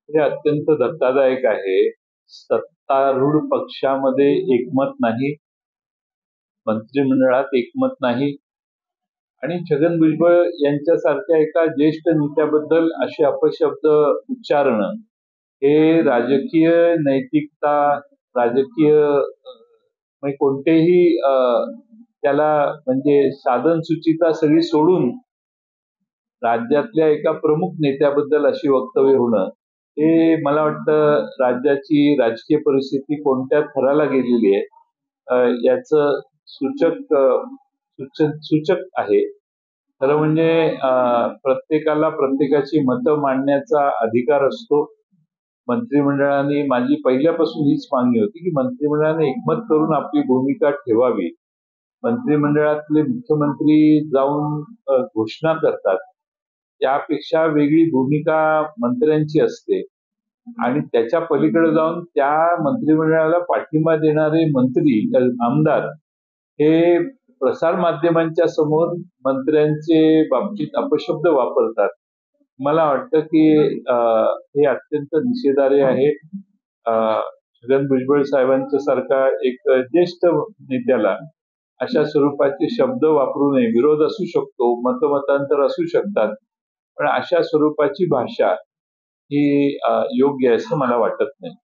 हे अत्यंत धक्कादायक आहे. सत्तारूढ पक्षामध्ये एकमत नाही, मंत्रिमंडळात एकमत नाही आणि छगन भुजबळ यांच्यासारख्या एका ज्येष्ठ नेत्याबद्दल असे अपशब्द उच्चारणं हे राजकीय नैतिकता, राजकीय म्हणजे कोणतेही त्याला म्हणजे साधन सुचिता सगळी सोडून राज्यातल्या एका प्रमुख नेत्याबद्दल अशी वक्तव्य होणं हे मला वाटतं राज्याची राजकीय परिस्थिती कोणत्या थराला गेलेली आहे याचं सूचक आहे. खरं म्हणजे प्रत्येकाला प्रत्येकाची मतं मांडण्याचा अधिकार असतो. मंत्रिमंडळाने माझी पहिल्यापासून हीच मागणी होती की मंत्रिमंडळाने एकमत करून आपली भूमिका ठेवावी. मंत्रिमंडळातले मुख्यमंत्री जाऊन घोषणा करतात, त्यापेक्षा वेगळी भूमिका मंत्र्यांची असते आणि त्याच्या पलीकडे जाऊन त्या मंत्रिमंडळाला पाठिंबा देणारे मंत्री आमदार हे प्रसार माध्यमांच्या समोर मंत्र्यांचे बाबतीत अपशब्द वापरतात. मला वाटतं की हे अत्यंत निषेधार्ह आहे. छगन भुजबळ साहेबांच्या सारखा एक ज्येष्ठ नेत्याला अशा स्वरूपाचे शब्द वापरू नये. विरोध असू शकतो, मतमतांतर असू शकतात, पण अशा स्वरूपाची भाषा ही योग्य आहे असं मला वाटत नाही.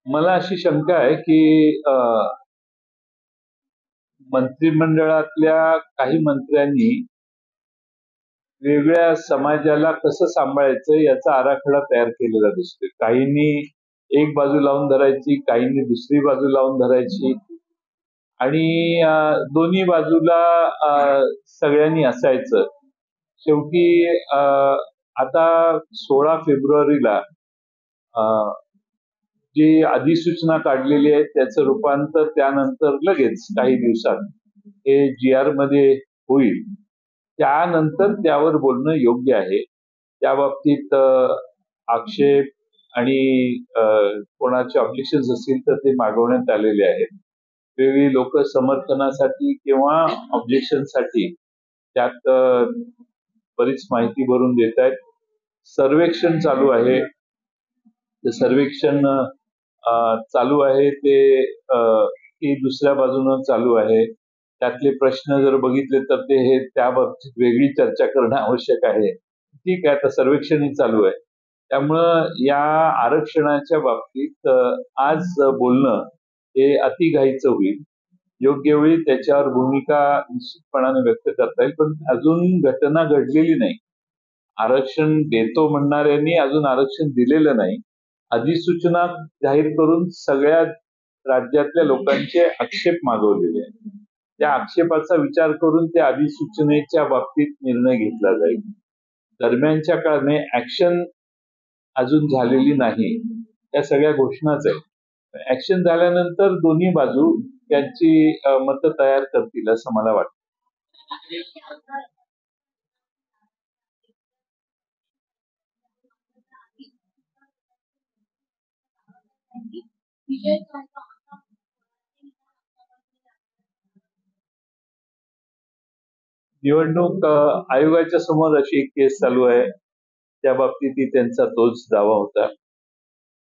मला अशी शंका आहे की मंत्रिमंडळातल्या काही मंत्र्यांनी वेगळ्या समाजाला कसं सांभाळायचं याचा आराखडा तयार केलेला दिसतोय. काहींनी एक बाजू लावून धरायची, काहींनी दुसरी बाजू लावून धरायची आणि दोन्ही बाजूला सगळ्यांनी असायचं. शेवटी आता 16 फेब्रुवारीला जी अधिसूचना काढलेली आहे त्याचं रूपांतर त्यानंतर लगेच काही दिवसात हे GR मध्ये होईल. त्यानंतर त्यावर बोलणं योग्य आहे. त्या बाबतीत आक्षेप आणि कोणाचे ऑब्जेक्शन्स असतील तर ते मागवण्यात आलेले आहेत. वेगळी लोक समर्थनासाठी किंवा ऑब्जेक्शनसाठी त्यात बरीच माहिती भरून देत आहेत. सर्वेक्षण चालू आहे. ते सर्वेक्षण चालू आहे ते की दुसऱ्या बाजूनं चालू आहे. त्यातले प्रश्न जर बघितले तर ते हे त्या बाबतीत वेगळी चर्चा करणं आवश्यक आहे. ठीक आहे, आता सर्वेक्षणही चालू आहे. त्यामुळं या आरक्षणाच्या बाबतीत आज बोलणं हे अतिघाईचं होईल. योग्य वेळी त्याच्यावर भूमिका निश्चितपणाने व्यक्त करता येईल, पण अजून घटना घडलेली नाही. आरक्षण देतो म्हणणाऱ्यांनी अजून आरक्षण दिलेलं नाही. अधिसूचना जाहीर करून सगळ्या राज्यातल्या लोकांचे आक्षेप मागवलेले आहेत. त्या आक्षेपाचा विचार करून त्या अधिसूचनेच्या बाबतीत निर्णय घेतला जाईल. दरम्यानच्या काळाने ऍक्शन अजून झालेली नाही. त्या सगळ्या घोषणाच आहेत. ऍक्शन झाल्यानंतर दोन्ही बाजू त्यांची मतं तयार करतील असं मला वाटतं. निवडणूक आयोगाच्या समोर अशी एक केस चालू आहे. त्या बाबतीत त्यांचा तोच दावा होता.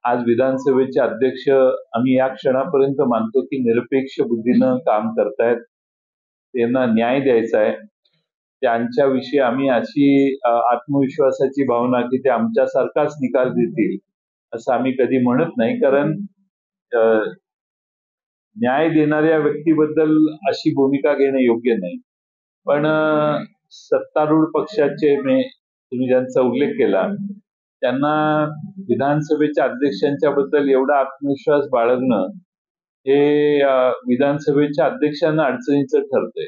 आज विधानसभेचे अध्यक्ष आम्ही या क्षणापर्यंत मानतो की निरपेक्ष बुद्धीनं काम करतायत. त्यांना न्याय द्यायचा आहे. त्यांच्याविषयी आम्ही अशी आत्मविश्वासाची भावना की ते आमच्यासारखाच निकाल देतील असं आम्ही कधी म्हणत नाही. कारण न्याय देणाऱ्या व्यक्तीबद्दल अशी भूमिका घेणं योग्य नाही. पण सत्तारूढ पक्षाचे तुम्ही ज्यांचा उल्लेख केला त्यांना विधानसभेच्या अध्यक्षांच्या बद्दल एवढा आत्मविश्वास बाळगणं हे विधानसभेच्या अध्यक्षांना अडचणीचं ठरतंय.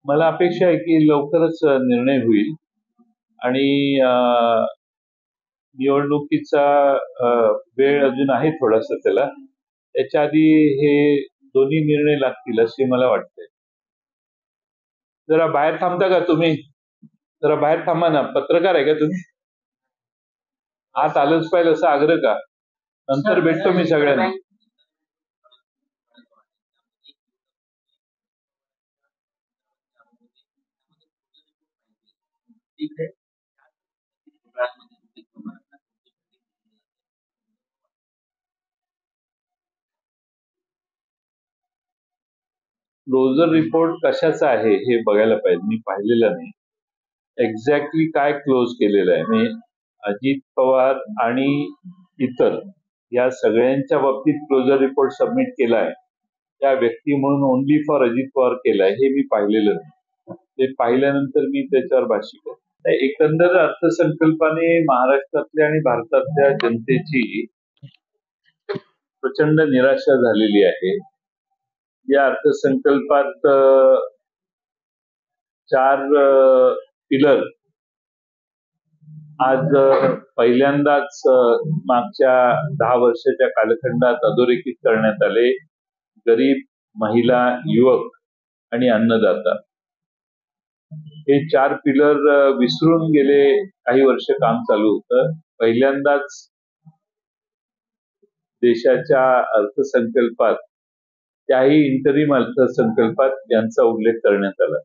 मला अपेक्षा आहे की लवकरच निर्णय होईल आणि निवडणुकीचा वेळ अजून आहे थोडासा त्याला. त्याच्या आधी हे दोन्ही निर्णय लागतील असे मला वाटते. जरा बाहेर थांबता का तुम्ही? जरा बाहेर थांबा ना. पत्रकार आहे का तुम्ही? आत आलंच पाहिजे असा आग्रह का? नंतर भेटतो मी सगळ्यांना. क्लोजर रिपोर्ट कशाचा आहे हे बघायला पाहिजे. मी पाहिलेलं नाही. एक्झॅक्टली काय क्लोज केलेलं आहे. म्हणजे अजित पवार आणि इतर या सगळ्यांच्या बाबतीत क्लोजर रिपोर्ट सबमिट केलाय. त्या व्यक्ती म्हणून ओनली फॉर अजित पवार केलाय हे मी पाहिलेलं नाही. ते पाहिल्यानंतर मी त्याच्यावर भाष्य करतो. एकंदर अर्थसंकल्पाने महाराष्ट्रातल्या आणि भारतातल्या जनतेची प्रचंड निराशा झालेली आहे. या अर्थसंकल्पात 4 पिलर आज पहिल्यांदाच मागच्या 10 वर्षाच्या कालखंडात अधोरेखित करण्यात आले. गरीब, महिला, युवक आणि अन्नदाता हे 4 पिलर विसरून गेले काही वर्ष काम चालू होतं. पहिल्यांदाच देशाच्या अर्थसंकल्पात, त्याही इंटरिम अर्थसंकल्पात यांचा उल्लेख करण्यात आला.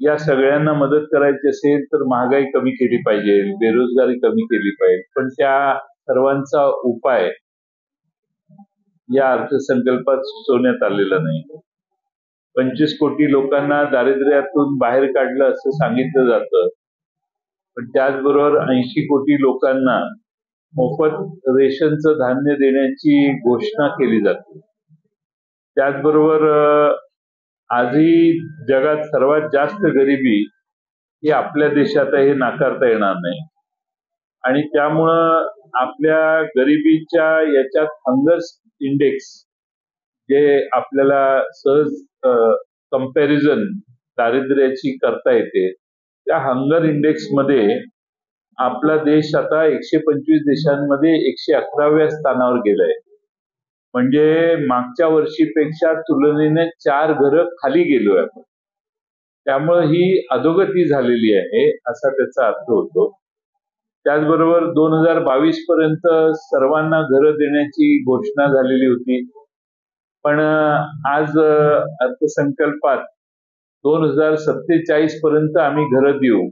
या सगळ्यांना मदत करायची असेल तर महागाई कमी केली पाहिजे, बेरोजगारी कमी केली पाहिजे, पण त्या सर्वांचा उपाय या अर्थसंकल्पात सुचवण्यात आलेला नाही. 25 कोटी लोकांना दारिद्र्यातून बाहेर काढलं असं सांगितलं जातं, पण त्याचबरोबर 80 कोटी लोकांना मोफत रेशनचं धान्य देण्याची घोषणा केली जाते. त्याचबरोबर आजही जगात सर्वात जास्त गरिबी ही आपल्या देशात आहे हे नाकारता येणार नाही. आणि त्यामुळं आपल्या गरिबीच्या याच्यात हंगर इंडेक्स जे आपल्याला सहज कंपॅरिझन दारिद्र्याची करता येते, त्या हंगर इंडेक्स मध्ये आपला देश आता 125 देशांमध्ये 111व्या स्थानावर गेलाय. म्हणजे मागच्या वर्षीपेक्षा तुलनेने 4 घरं खाली गेलोय आपण. त्यामुळे ही अधोगती झालेली आहे असा त्याचा अर्थ होतो. त्याचबरोबर 2022 पर्यंत सर्वांना घरं देण्याची घोषणा झालेली होती, पण आज अर्थसंकल्पात 2047 पर्यंत आम्ही घरं देऊ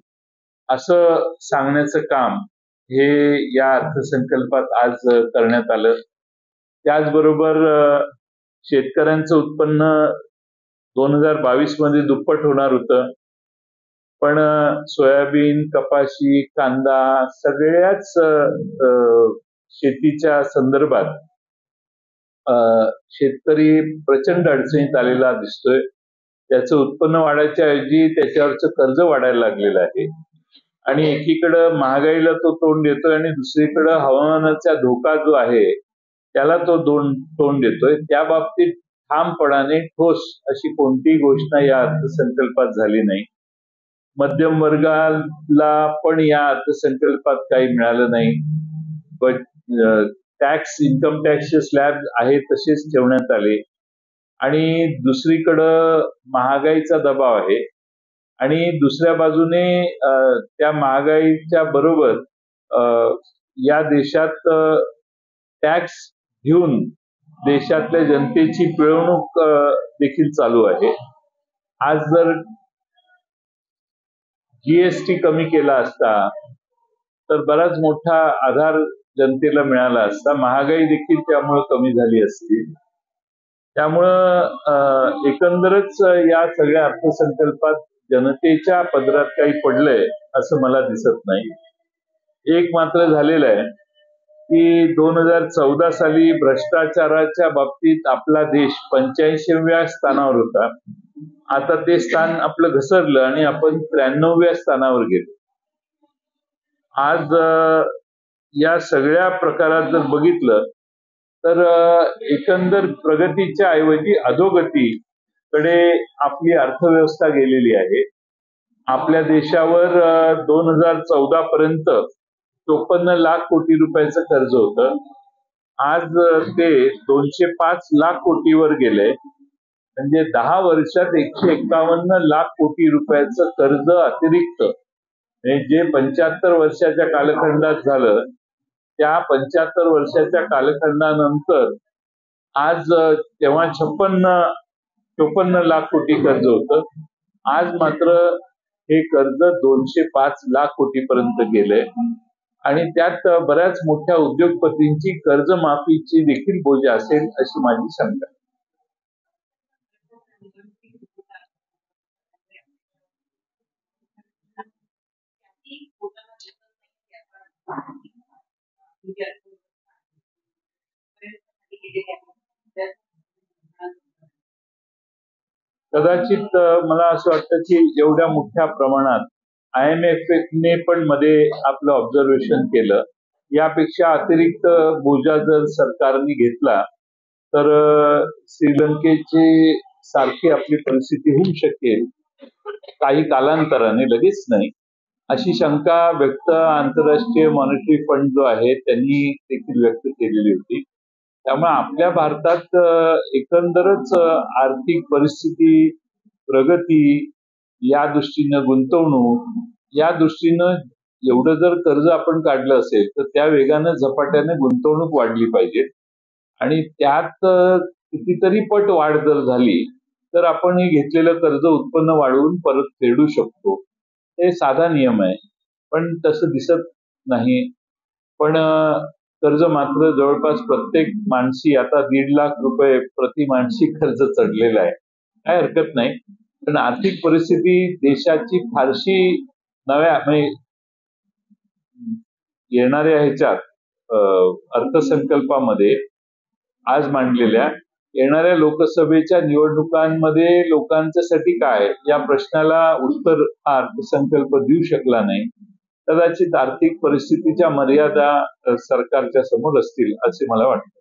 असं सांगण्याचं काम हे या अर्थसंकल्पात आज करण्यात आलं. त्याचबरोबर शेतकऱ्यांचं उत्पन्न 2022 मध्ये दुप्पट होणार होतं, पण सोयाबीन, कपाशी, कांदा सगळ्याच शेतीच्या संदर्भात शेतकरी प्रचंड अडचणीत आलेला दिसतोय. त्याचं उत्पन्न वाढायच्या ऐवजी त्याच्यावरचं कर्ज वाढायला लागलेलं आहे. आणि एकीकडं महागाईला तो तोंड देतोय आणि दुसरीकडं हवामानाचा धोका जो आहे त्याला तो तोंड देतोय. त्या बाबतीत ठामपणाने ठोस अशी कोणतीही घोषणा या अर्थसंकल्पात झाली नाही. मध्यम वर्गाला पण या अर्थसंकल्पात काही मिळालं नाही. पण इन्कम टॅक्सचे स्लॅब आहे तसेच ठेवण्यात आले. आणि दुसरीकडं महागाईचा दबाव आहे आणि दुसऱ्या बाजूने त्या महागाईच्या बरोबर या देशात टॅक्स घेऊन देशातल्या जनतेची पिळवणूक देखील चालू आहे. आज जर जीएसटी कमी केला असता तर बराच मोठा आधार जनतेला मिळाला असता. महागाई देखील त्यामुळे कमी झाली असती. त्यामुळं एकंदरच या सगळ्या अर्थसंकल्पात जनतेच्या पदरात काही पडलंय असं मला दिसत नाही. एक मात्र झालेलं आहे की 2014 साली भ्रष्टाचाराच्या बाबतीत आपला देश 85व्या स्थानावर होता. आता ते स्थान आपलं घसरलं आणि आपण 93व्या स्थानावर गेलो. आज या सगळ्या प्रकारात जर बघितलं तर एकंदर प्रगतीच्या ऐवजी अधोगती कडे आपली अर्थव्यवस्था गेलेली आहे. आपल्या देशावर 2014 पर्यंत 54 लाख कोटी रुपयाचं कर्ज होतं. आज ते 205 लाख कोटीवर गेलंय. म्हणजे 10 वर्षात 151 लाख कोटी रुपयाचं कर्ज अतिरिक्त, म्हणजे जे 75 वर्षाच्या कालखंडात झालं, त्या 75 वर्षाच्या कालखंडानंतर आज तेव्हा 54 लाख कोटी कर्ज होतं. आज मात्र हे कर्ज 205 लाख कोटीपर्यंत गेलंय आणि त्यात बऱ्याच मोठ्या उद्योगपतींची कर्जमाफीची देखील बोजा असेल अशी माझी शंका आहे. कदाचित मला असं वाटतं की एवढ्या मोठ्या प्रमाणात IMF ने पण मध्ये आपलं ऑब्झर्वेशन केलं. यापेक्षा अतिरिक्त बोजा जर सरकारने घेतला तर श्रीलंकेची सारखी आपली परिस्थिती होऊ शकेल, काही कालांतराने, लगेच नाही, अशी शंका आंतरराष्ट्रीय मॉनिटरी फंड जो आहे त्यांनी देखील व्यक्त केलेली होती. त्यामुळे आपल्या भारतात एकंदरच आर्थिक परिस्थिती, प्रगती, या दृष्टीनं गुंतवणूक, या दृष्टीनं एवढं जर कर्ज आपण काढलं असेल तर त्या वेगानं झपाट्याने गुंतवणूक वाढली पाहिजे आणि त्यात कितीतरी पट वाढ जर झाली तर आपण हे घेतलेलं कर्ज उत्पन्न वाढवून परत फेडू शकतो. हे साधा नियम आहे, पण तसं दिसत नाही. पण कर्ज मात्र जवळपास प्रत्येक माणसी आता 1.5 लाख रुपये प्रति माणसी कर्ज चढलेलं आहे. काय हरकत नाही, पण आर्थिक परिस्थिती देशाची फारशी नव्या म्हणजे येणाऱ्या ह्याच्यात अर्थसंकल्पामध्ये आज मांडलेल्या येणाऱ्या लोकसभेच्या निवडणुकांमध्ये लोकांच्यासाठी काय, या प्रश्नाला उत्तर हा अर्थसंकल्प देऊ शकला नाही. कदाचित आर्थिक परिस्थितीच्या मर्यादा सरकारच्या समोर असतील असे मला वाटतं.